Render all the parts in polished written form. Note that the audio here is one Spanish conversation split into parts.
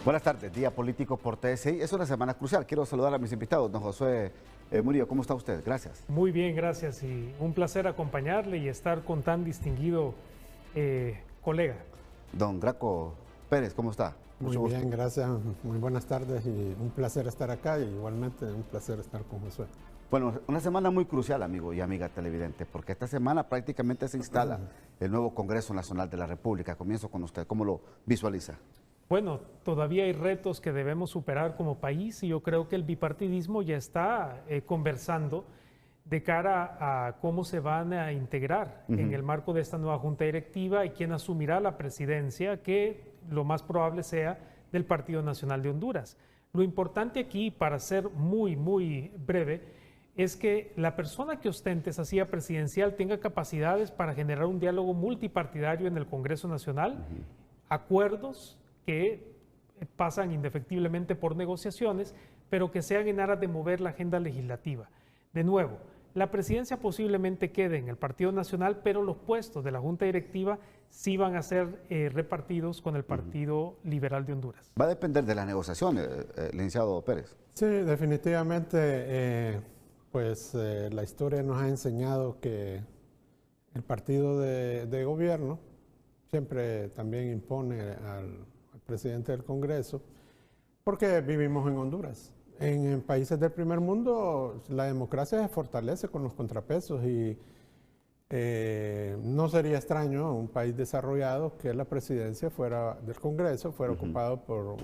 Buenas tardes, Día Político por TSI. Es una semana crucial. Quiero saludar a mis invitados. Don Josué Murillo, ¿cómo está usted? Gracias. Muy bien, gracias. Y un placer acompañarle y estar con tan distinguido colega. Don Graco Pérez, ¿cómo está? Muy bien, gracias. Muy buenas tardes y un placer estar acá y igualmente un placer estar con Josué. Bueno, una semana muy crucial, amigo y amiga televidente, porque esta semana prácticamente se instala el nuevo Congreso Nacional de la República. Comienzo con usted. ¿Cómo lo visualiza? Bueno, todavía hay retos que debemos superar como país y yo creo que el bipartidismo ya está conversando de cara a cómo se van a integrar en el marco de esta nueva junta directiva y quién asumirá la presidencia, que lo más probable sea del Partido Nacional de Honduras. Lo importante aquí, para ser muy breve, es que la persona que ostente esa silla presidencial tenga capacidades para generar un diálogo multipartidario en el Congreso Nacional, acuerdos que pasan indefectiblemente por negociaciones, pero que sean en aras de mover la agenda legislativa. De nuevo, la presidencia posiblemente quede en el Partido Nacional, pero los puestos de la Junta Directiva sí van a ser repartidos con el Partido Liberal de Honduras. Va a depender de las negociaciones, licenciado Pérez. Sí, definitivamente, la historia nos ha enseñado que el partido de gobierno siempre también impone al presidente del Congreso, porque vivimos en Honduras. En países del primer mundo la democracia se fortalece con los contrapesos y no sería extraño un país desarrollado que la presidencia del Congreso fuera ocupado por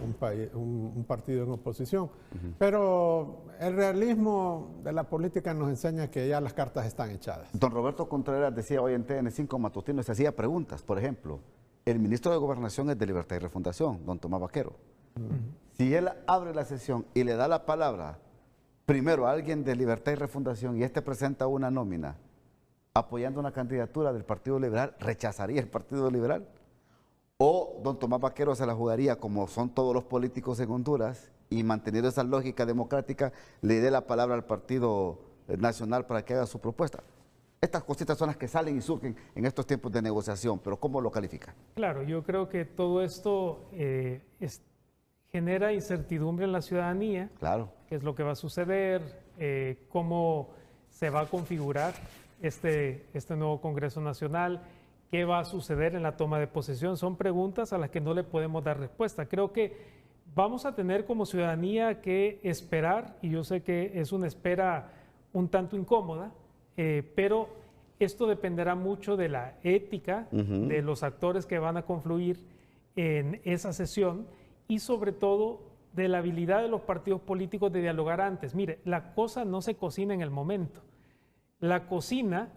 un partido en oposición. Pero el realismo de la política nos enseña que ya las cartas están echadas. Don Roberto Contreras decía hoy en TN5 Matutino, se hacía preguntas, por ejemplo, el ministro de Gobernación es de Libertad y Refundación, don Tomás Vaquero. Si él abre la sesión y le da la palabra primero a alguien de Libertad y Refundación y este presenta una nómina apoyando una candidatura del Partido Liberal, ¿rechazaría el Partido Liberal? ¿O don Tomás Vaquero se la jugaría como son todos los políticos en Honduras y manteniendo esa lógica democrática le dé la palabra al Partido Nacional para que haga su propuesta? Estas cositas son las que salen y surgen en estos tiempos de negociación, pero ¿cómo lo califica? Claro, yo creo que todo esto genera incertidumbre en la ciudadanía. Claro. ¿Qué es lo que va a suceder? ¿Cómo se va a configurar este nuevo Congreso Nacional? ¿Qué va a suceder en la toma de posesión? Son preguntas a las que no le podemos dar respuesta. Creo que vamos a tener como ciudadanía que esperar, y yo sé que es una espera un tanto incómoda, pero esto dependerá mucho de la ética de los actores que van a confluir en esa sesión y sobre todo de la habilidad de los partidos políticos de dialogar antes. Mire, la cosa no se cocina en el momento, la cocina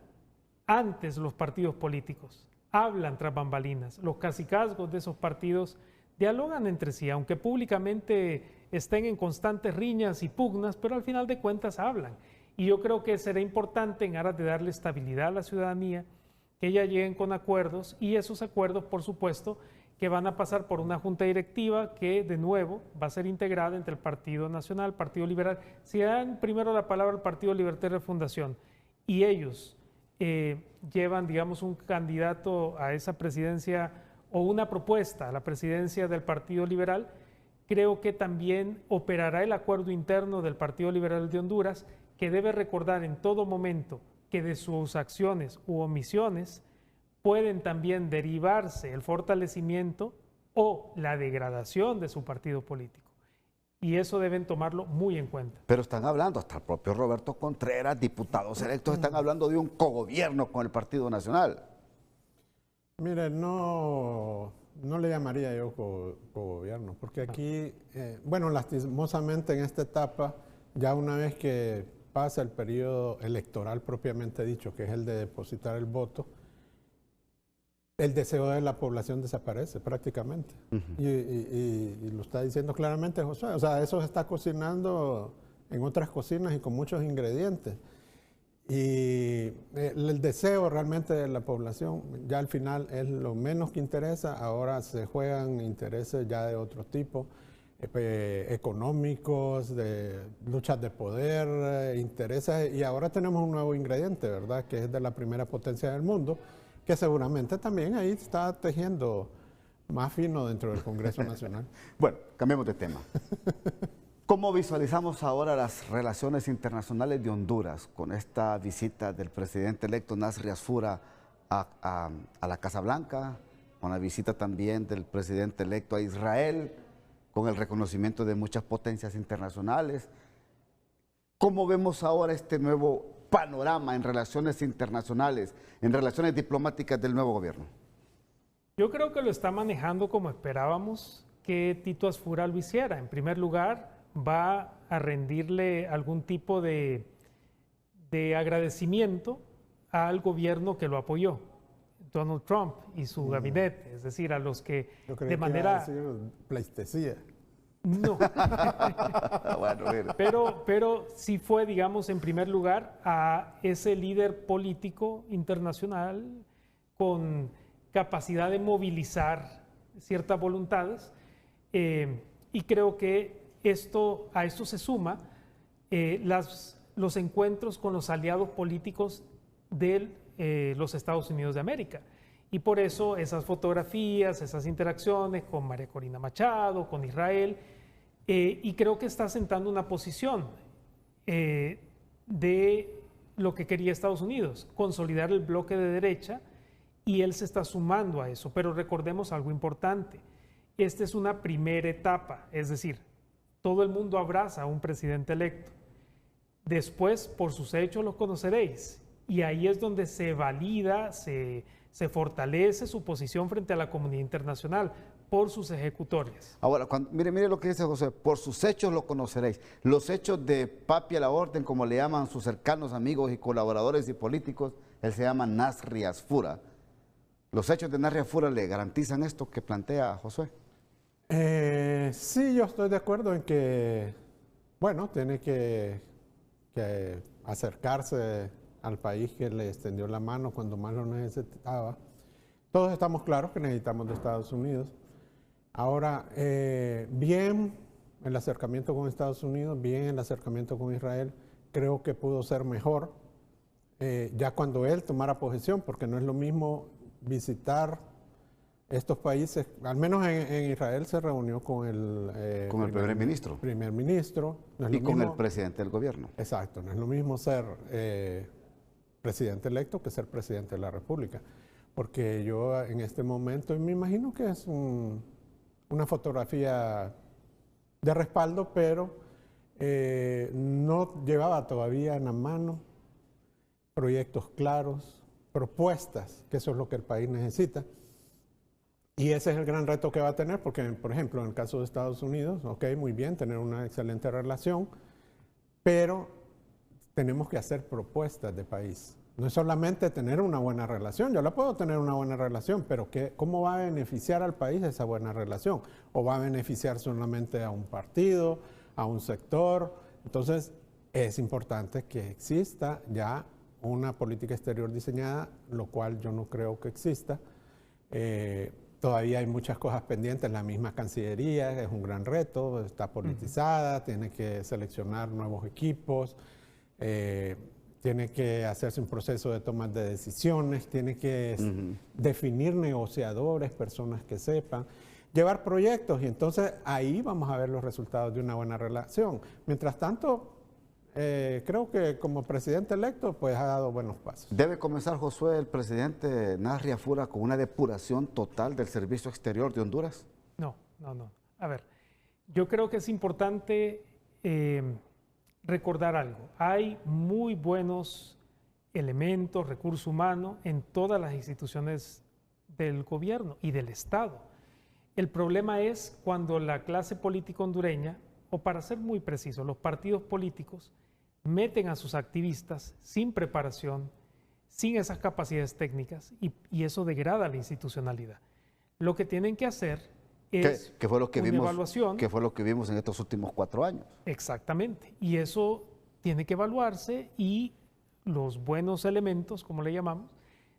antes los partidos políticos, hablan tras bambalinas, los cacicazgos de esos partidos dialogan entre sí, aunque públicamente estén en constantes riñas y pugnas, pero al final de cuentas hablan. Y yo creo que será importante en aras de darle estabilidad a la ciudadanía, que ya lleguen con acuerdos y esos acuerdos, por supuesto, que van a pasar por una junta directiva que, de nuevo, va a ser integrada entre el Partido Nacional, Partido Liberal. Si dan primero la palabra al Partido Libertad y Refundación y ellos llevan, digamos, un candidato a esa presidencia o una propuesta a la presidencia del Partido Liberal, creo que también operará el acuerdo interno del Partido Liberal de Honduras, que debe recordar en todo momento que de sus acciones u omisiones pueden también derivarse el fortalecimiento o la degradación de su partido político. Y eso deben tomarlo muy en cuenta. Pero están hablando, hasta el propio Roberto Contreras, diputados electos, están hablando de un cogobierno con el Partido Nacional. Mire, no le llamaría yo cogobierno, porque aquí, lastimosamente en esta etapa, ya una vez que pasa el periodo electoral propiamente dicho, que es el de depositar el voto, el deseo de la población desaparece prácticamente. Y lo está diciendo claramente José. O sea, eso se está cocinando en otras cocinas y con muchos ingredientes. Y el deseo realmente de la población ya al final es lo menos que interesa. Ahora se juegan intereses ya de otro tipo, económicos, de luchas de poder, intereses. Y ahora tenemos un nuevo ingrediente, ¿verdad? Que es de la primera potencia del mundo, que seguramente también ahí está tejiendo más fino dentro del Congreso Nacional. Bueno, cambiemos de tema. ¿Cómo visualizamos ahora las relaciones internacionales de Honduras con esta visita del presidente electo Nasri Asfura a la Casa Blanca, con la visita también del presidente electo a Israel, con el reconocimiento de muchas potencias internacionales? ¿Cómo vemos ahora este nuevo panorama en relaciones internacionales, en relaciones diplomáticas del nuevo gobierno? Yo creo que lo está manejando como esperábamos que Tito Asfura lo hiciera. En primer lugar, va a rendirle algún tipo de agradecimiento al gobierno que lo apoyó, Donald Trump y su gabinete, es decir, a los que Yo creí de que manera... iba a decir pleistesía. No, Bueno, mira. pero sí fue, digamos, en primer lugar a ese líder político internacional con capacidad de movilizar ciertas voluntades, y creo que a esto se suma los encuentros con los aliados políticos de los Estados Unidos de América. Y por eso esas fotografías, esas interacciones con María Corina Machado, con Israel, y creo que está sentando una posición de lo que quería Estados Unidos, consolidar el bloque de derecha, y él se está sumando a eso. Pero recordemos algo importante, esta es una primera etapa, es decir, todo el mundo abraza a un presidente electo. Después, por sus hechos los conoceréis. Y ahí es donde se valida, se fortalece su posición frente a la comunidad internacional por sus ejecutores. Ahora, mire lo que dice José, por sus hechos lo conoceréis. Los hechos de Papi a la orden, como le llaman sus cercanos amigos y colaboradores y políticos, él se llama Nasri Asfura. ¿Los hechos de Nasri Asfura le garantizan esto que plantea Josué? Sí, yo estoy de acuerdo en que, bueno, tiene que acercarse al país que le extendió la mano cuando más lo necesitaba. Todos estamos claros que necesitamos de Estados Unidos. Ahora, bien el acercamiento con Estados Unidos, bien el acercamiento con Israel, creo que pudo ser mejor ya cuando él tomara posesión, porque no es lo mismo visitar estos países. Al menos en Israel se reunió con el primer ministro. Primer ministro. No es Y lo con mismo, el presidente del gobierno. exacto, no es lo mismo ser presidente electo que ser presidente de la República. Porque yo en este momento, y me imagino que es una fotografía de respaldo, pero no llevaba todavía en la mano proyectos claros, propuestas, que eso es lo que el país necesita. Y ese es el gran reto que va a tener, porque, por ejemplo, en el caso de Estados Unidos, ok, muy bien, tener una excelente relación, pero tenemos que hacer propuestas de país. No es solamente tener una buena relación, yo la puedo tener una buena relación, pero ¿cómo va a beneficiar al país esa buena relación? ¿O va a beneficiar solamente a un partido, a un sector? Entonces, es importante que exista ya una política exterior diseñada, lo cual yo no creo que exista. Todavía hay muchas cosas pendientes, la misma Cancillería es un gran reto, está politizada, tiene que seleccionar nuevos equipos, tiene que hacerse un proceso de toma de decisiones, tiene que definir negociadores, personas que sepan, llevar proyectos, y entonces ahí vamos a ver los resultados de una buena relación. Mientras tanto, creo que como presidente electo, pues ha dado buenos pasos. ¿Debe comenzar, Josué, el presidente Nasri Asfura con una depuración total del servicio exterior de Honduras? No. A ver, yo creo que es importante recordar algo. Hay muy buenos elementos, recurso humano en todas las instituciones del gobierno y del Estado. El problema es cuando la clase política hondureña, o para ser muy preciso, los partidos políticos meten a sus activistas sin preparación, sin esas capacidades técnicas, y eso degrada la institucionalidad. Lo que tienen que hacer es ¿Qué fue lo que una vimos, evaluación. ¿Qué fue lo que vimos en estos últimos 4 años? Exactamente, y eso tiene que evaluarse, y los buenos elementos, como le llamamos,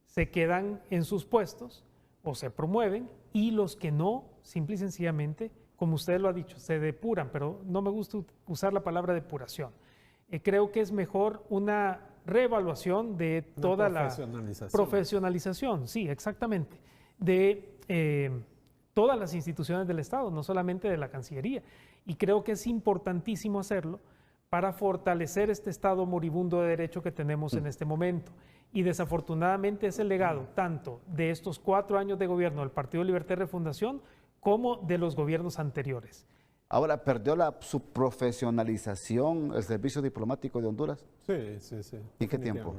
se quedan en sus puestos o se promueven, y los que no, simple y sencillamente, como usted lo ha dicho, se depuran, pero no me gusta usar la palabra depuración. Creo que es mejor una reevaluación de toda la profesionalización, sí, exactamente, de todas las instituciones del Estado, no solamente de la Cancillería. Y creo que es importantísimo hacerlo para fortalecer este Estado moribundo de derecho que tenemos en este momento. Y desafortunadamente es el legado tanto de estos 4 años de gobierno del Partido Libertad y Refundación como de los gobiernos anteriores. Ahora, ¿perdió su profesionalización el servicio diplomático de Honduras? Sí, sí, sí. ¿En qué tiempo?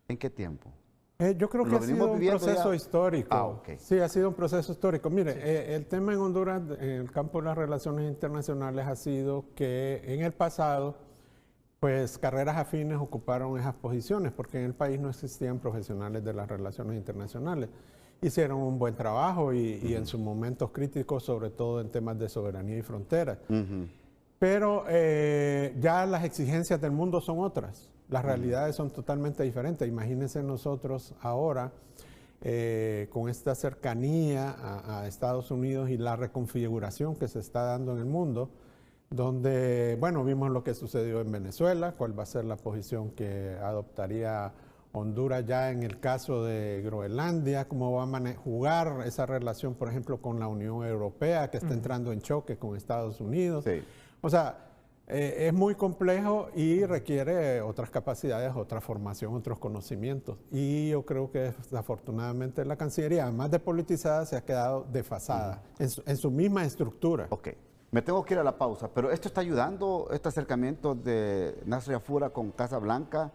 ¿En qué tiempo? Yo creo que ha sido un proceso histórico. Ah, okay. Sí, ha sido un proceso histórico. Mire, el tema en Honduras, en el campo de las relaciones internacionales, ha sido que en el pasado, pues carreras afines ocuparon esas posiciones, porque en el país no existían profesionales de las relaciones internacionales. Hicieron un buen trabajo y en sus momentos críticos, sobre todo en temas de soberanía y fronteras. Pero ya las exigencias del mundo son otras. Las realidades son totalmente diferentes. Imagínense nosotros ahora, con esta cercanía a Estados Unidos y la reconfiguración que se está dando en el mundo, donde, bueno, vimos lo que sucedió en Venezuela, cuál va a ser la posición que adoptaría Honduras ya en el caso de Groenlandia, cómo va a jugar esa relación, por ejemplo, con la Unión Europea, que está entrando en choque con Estados Unidos. Sí. O sea, es muy complejo y requiere otras capacidades, otra formación, otros conocimientos. Y yo creo que desafortunadamente la Cancillería, además de politizada, se ha quedado desfasada en su misma estructura. Ok, me tengo que ir a la pausa, pero ¿esto está ayudando, este acercamiento de Nasria Fura con Casa Blanca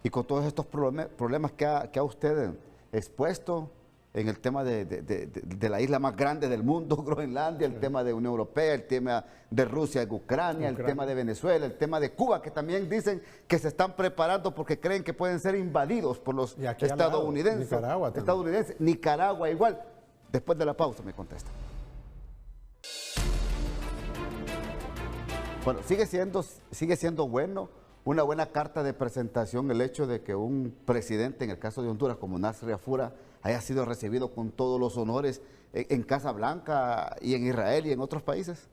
y con todos estos problemas que ha usted expuesto en el tema de la isla más grande del mundo, Groenlandia, el tema de Unión Europea, el tema de Rusia, Ucrania, el tema de Venezuela, el tema de Cuba, que también dicen que se están preparando porque creen que pueden ser invadidos por los estadounidenses. Nicaragua igual. Después de la pausa me contesta. Bueno, sigue siendo bueno, una buena carta de presentación el hecho de que un presidente, en el caso de Honduras, como Nasria Fura, haya sido recibido con todos los honores en Casa Blanca y en Israel y en otros países?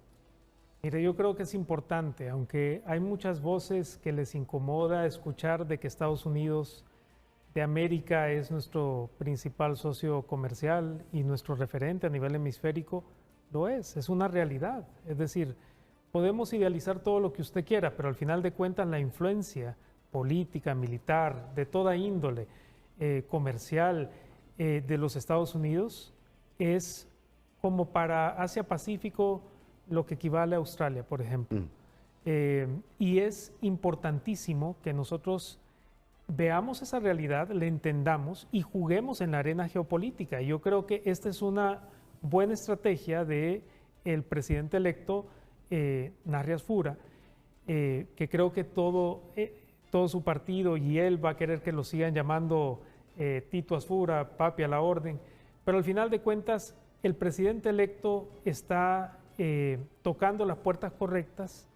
Mire, yo creo que es importante, aunque hay muchas voces que les incomoda escuchar de que Estados Unidos de América es nuestro principal socio comercial y nuestro referente a nivel hemisférico, lo es una realidad. Es decir, podemos idealizar todo lo que usted quiera, pero al final de cuentas la influencia política, militar, de toda índole, comercial, de los Estados Unidos es como para Asia-Pacífico lo que equivale a Australia, por ejemplo. Y es importantísimo que nosotros veamos esa realidad, la entendamos y juguemos en la arena geopolítica. Yo creo que esta es una buena estrategia del presidente electo Nasria Fura, que creo que todo su partido y él va a querer que lo sigan llamando Tito Asfura, papi a la orden, pero al final de cuentas el presidente electo está tocando las puertas correctas.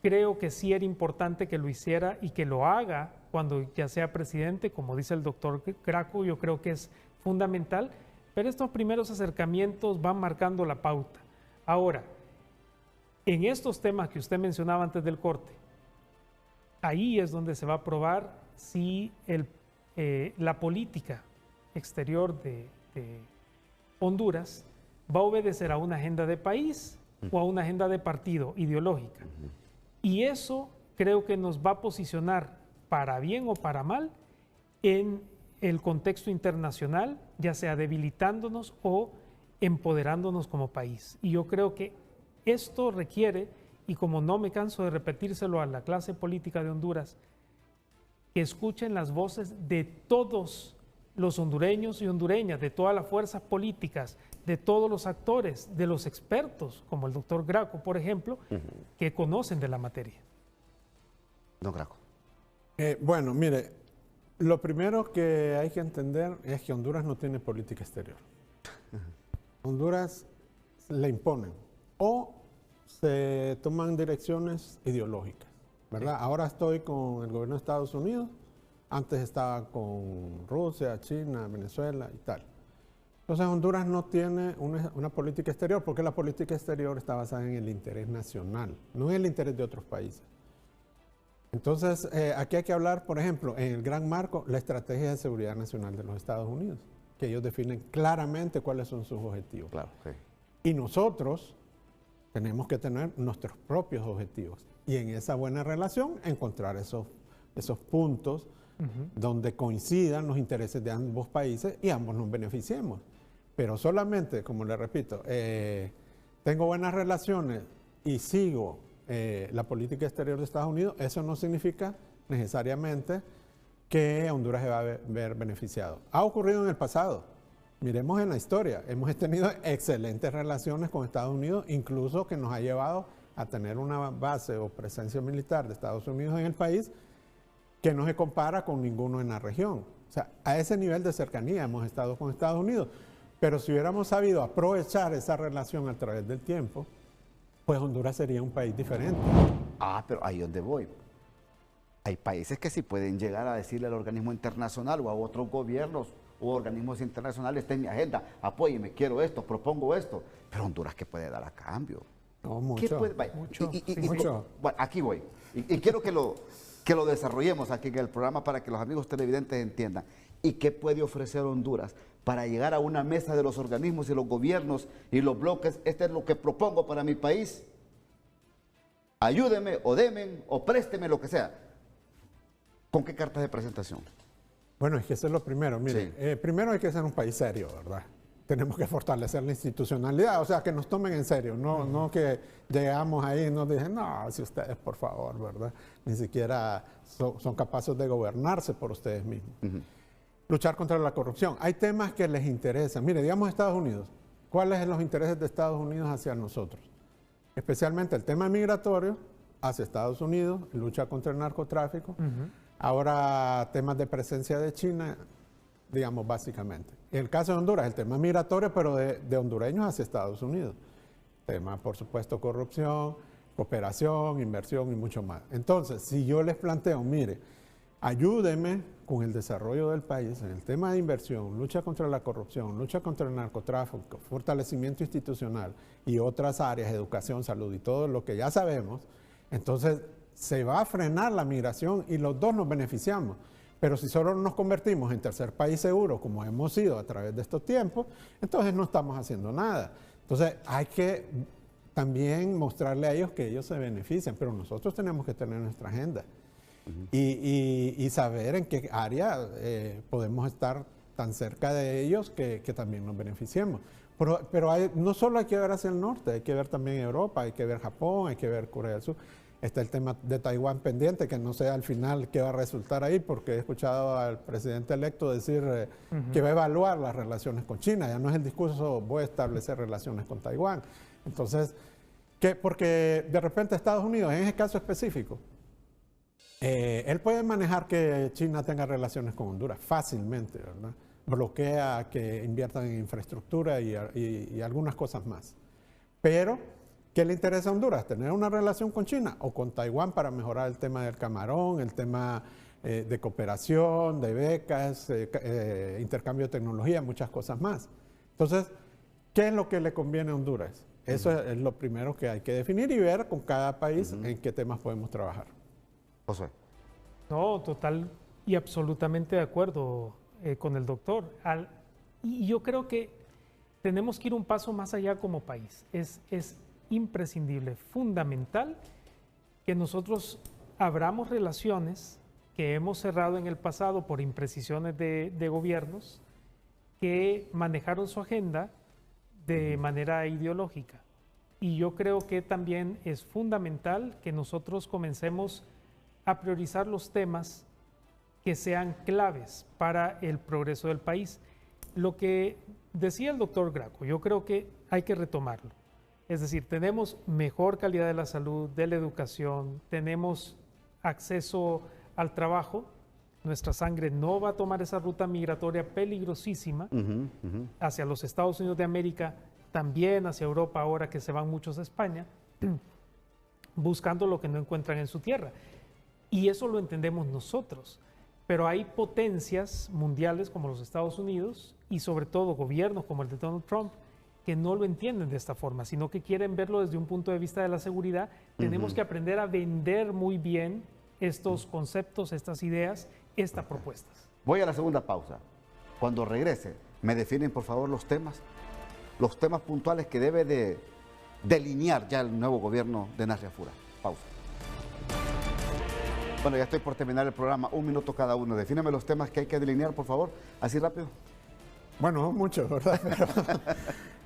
Creo que sí era importante que lo hiciera y que lo haga cuando ya sea presidente, como dice el doctor Graco, yo creo que es fundamental, pero estos primeros acercamientos van marcando la pauta. Ahora, en estos temas que usted mencionaba antes del corte, ahí es donde se va a probar si la política exterior de Honduras va a obedecer a una agenda de país o a una agenda de partido ideológica. Y eso creo que nos va a posicionar para bien o para mal en el contexto internacional, ya sea debilitándonos o empoderándonos como país. Y yo creo que esto requiere, y como no me canso de repetírselo a la clase política de Honduras, que escuchen las voces de todos los hondureños y hondureñas, de todas las fuerzas políticas, de todos los actores, de los expertos, como el doctor Graco, por ejemplo, que conocen de la materia. Don Graco. Bueno, mire, lo primero que hay que entender es que Honduras no tiene política exterior. Honduras le imponen o se toman direcciones ideológicas, ¿verdad? Sí. Ahora estoy con el gobierno de Estados Unidos, antes estaba con Rusia, China, Venezuela y tal. Entonces Honduras no tiene una política exterior porque la política exterior está basada en el interés nacional, no en el interés de otros países. Entonces aquí hay que hablar, por ejemplo, en el gran marco, la estrategia de seguridad nacional de los Estados Unidos. que ellos definen claramente cuáles son sus objetivos. Claro, sí. Y nosotros tenemos que tener nuestros propios objetivos. Y en esa buena relación encontrar esos puntos donde coincidan los intereses de ambos países y ambos nos beneficiemos. Pero solamente, como le repito, tengo buenas relaciones y sigo la política exterior de Estados Unidos, eso no significa necesariamente que Honduras se va a ver beneficiado. Ha ocurrido en el pasado. Miremos en la historia. Hemos tenido excelentes relaciones con Estados Unidos, incluso que nos ha llevado a tener una base o presencia militar de Estados Unidos en el país que no se compara con ninguno en la región. O sea, a ese nivel de cercanía hemos estado con Estados Unidos. Pero si hubiéramos sabido aprovechar esa relación a través del tiempo, pues Honduras sería un país diferente. Ah, pero ahí es donde voy. Hay países que sí pueden llegar a decirle al organismo internacional o a otros gobiernos o organismos internacionales, está en mi agenda, apóyeme, quiero esto, propongo esto. Pero Honduras, ¿qué puede dar a cambio? No, mucho. ¿Qué puede? Vaya, Mucho, mucho. Bueno, aquí voy. Y quiero que lo desarrollemos aquí en el programa para que los amigos televidentes entiendan. ¿Y qué puede ofrecer Honduras para llegar a una mesa de los organismos y los gobiernos y los bloques? Este es lo que propongo para mi país. Ayúdeme o demen o présteme lo que sea. ¿Con qué cartas de presentación? Bueno, es que eso es lo primero. Mire, Sí. primero hay que ser un país serio, ¿verdad? Tenemos que fortalecer la institucionalidad, o sea, que nos tomen en serio, no que llegamos ahí y nos dicen, no, si ustedes, por favor, ¿verdad? Ni siquiera son capaces de gobernarse por ustedes mismos. Luchar contra la corrupción. Hay temas que les interesan. Mire, digamos Estados Unidos. ¿Cuáles son los intereses de Estados Unidos hacia nosotros? Especialmente el tema migratorio hacia Estados Unidos, lucha contra el narcotráfico. Ahora temas de presencia de China, digamos básicamente. En el caso de Honduras, el tema migratorio, pero de hondureños hacia Estados Unidos. Tema, por supuesto, corrupción, cooperación, inversión y mucho más. Entonces, si yo les planteo, mire, ayúdenme con el desarrollo del país en el tema de inversión, lucha contra la corrupción, lucha contra el narcotráfico, fortalecimiento institucional y otras áreas, educación, salud y todo lo que ya sabemos, entonces se va a frenar la migración y los dos nos beneficiamos. Pero si solo nos convertimos en tercer país seguro, como hemos sido a través de estos tiempos, entonces no estamos haciendo nada. Entonces hay que también mostrarle a ellos que ellos se benefician, pero nosotros tenemos que tener nuestra agenda y saber en qué área podemos estar tan cerca de ellos que también nos beneficiemos. Pero no solo hay que ver hacia el norte, hay que ver también Europa, hay que ver Japón, hay que ver Corea del Sur. Está el tema de Taiwán pendiente, que no sé al final qué va a resultar ahí, porque he escuchado al presidente electo decir que va a evaluar las relaciones con China. Ya no es el discurso, voy a establecer relaciones con Taiwán. Entonces, porque de repente Estados Unidos, en ese caso específico, él puede manejar que China tenga relaciones con Honduras fácilmente, ¿verdad? Bloquea que inviertan en infraestructura y algunas cosas más. Pero ¿qué le interesa a Honduras? ¿Tener una relación con China o con Taiwán para mejorar el tema del camarón, el tema de cooperación, de becas, intercambio de tecnología, muchas cosas más? Entonces, ¿qué es lo que le conviene a Honduras? Eso es lo primero que hay que definir y ver con cada país en qué temas podemos trabajar. José. No, total y absolutamente de acuerdo con el doctor. Y yo creo que tenemos que ir un paso más allá como país. Es imprescindible, fundamental, que nosotros abramos relaciones que hemos cerrado en el pasado por imprecisiones de gobiernos que manejaron su agenda de manera ideológica. Y yo creo que también es fundamental que nosotros comencemos a priorizar los temas que sean claves para el progreso del país. Lo que decía el doctor Graco, yo creo que hay que retomarlo. Es decir, tenemos mejor calidad de la salud, de la educación, tenemos acceso al trabajo, nuestra sangre no va a tomar esa ruta migratoria peligrosísima hacia los Estados Unidos de América, también hacia Europa ahora que se van muchos a España, buscando lo que no encuentran en su tierra. Y eso lo entendemos nosotros, pero hay potencias mundiales como los Estados Unidos y sobre todo gobiernos como el de Donald Trump que no lo entienden de esta forma, sino que quieren verlo desde un punto de vista de la seguridad. Tenemos que aprender a vender muy bien estos conceptos, estas ideas, estas propuestas. Voy a la segunda pausa. Cuando regrese, ¿Me definen, por favor, los temas puntuales que debe de delinear ya el nuevo gobierno de Narria Fura? Pausa. Bueno, ya estoy por terminar el programa, 1 minuto cada uno. Defíname los temas que hay que delinear, por favor, así rápido. Bueno, son muchos, ¿verdad?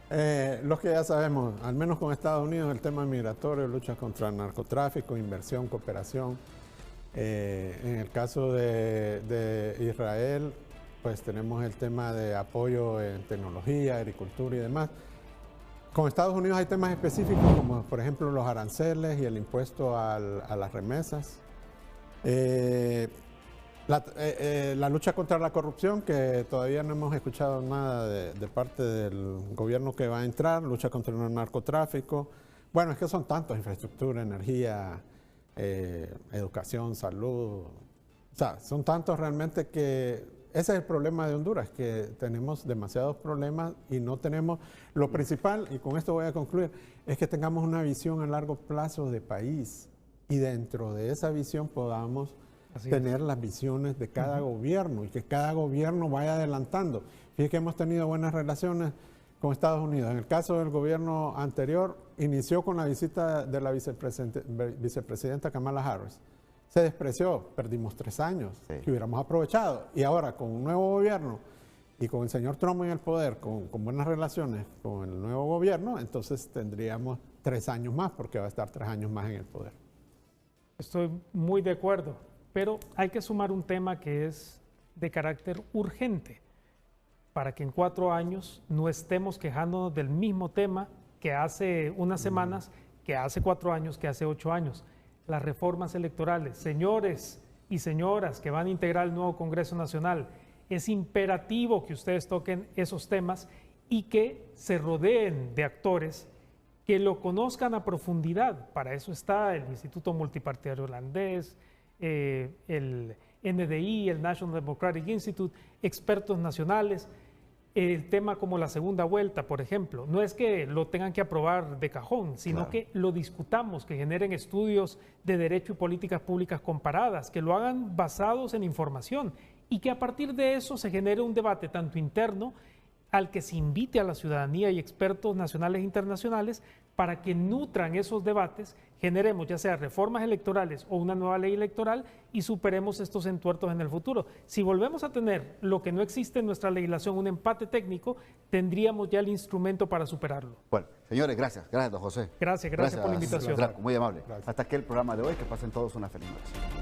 Pero, los que ya sabemos, al menos con Estados Unidos, el tema migratorio, lucha contra el narcotráfico, inversión, cooperación. En el caso de Israel, pues tenemos el tema de apoyo en tecnología, agricultura y demás. Con Estados Unidos hay temas específicos como por ejemplo los aranceles y el impuesto a las remesas. La lucha contra la corrupción, que todavía no hemos escuchado nada de parte del gobierno que va a entrar, lucha contra el narcotráfico. Bueno, es que son tantos: infraestructura, energía, educación, salud. O sea, son tantos realmente que ese es el problema de Honduras, que tenemos demasiados problemas y no tenemos... Lo principal, y con esto voy a concluir, es que tengamos una visión a largo plazo de país y dentro de esa visión podamos tener las visiones de cada gobierno y que cada gobierno vaya adelantando. Fíjense que hemos tenido buenas relaciones con Estados Unidos. En el caso del gobierno anterior, inició con la visita de la vicepresidenta Kamala Harris. Se despreció, perdimos 3 años que hubiéramos aprovechado. Y ahora con un nuevo gobierno y con el señor Trump en el poder, con buenas relaciones con el nuevo gobierno, entonces tendríamos 3 años más, porque va a estar 3 años más en el poder. Estoy muy de acuerdo, pero hay que sumar un tema que es de carácter urgente, para que en 4 años no estemos quejándonos del mismo tema que hace unas semanas, que hace 4 años, que hace 8 años. Las reformas electorales. Señores y señoras que van a integrar el nuevo Congreso Nacional, es imperativo que ustedes toquen esos temas y que se rodeen de actores que lo conozcan a profundidad. Para eso está el Instituto Multipartidario Holandés, el NDI, el National Democratic Institute, expertos nacionales. El tema como la segunda vuelta, por ejemplo, no es que lo tengan que aprobar de cajón, sino que lo discutamos, que generen estudios de derecho y políticas públicas comparadas, que lo hagan basados en información y que a partir de eso se genere un debate tanto interno al que se invite a la ciudadanía y expertos nacionales e internacionales para que nutran esos debates, generemos ya sea reformas electorales o una nueva ley electoral y superemos estos entuertos en el futuro. Si volvemos a tener lo que no existe en nuestra legislación, un empate técnico, tendríamos ya el instrumento para superarlo. Bueno, señores, gracias, don José. Gracias por la invitación. Muy amable. Gracias. Hasta aquí el programa de hoy, que pasen todos una feliz noche.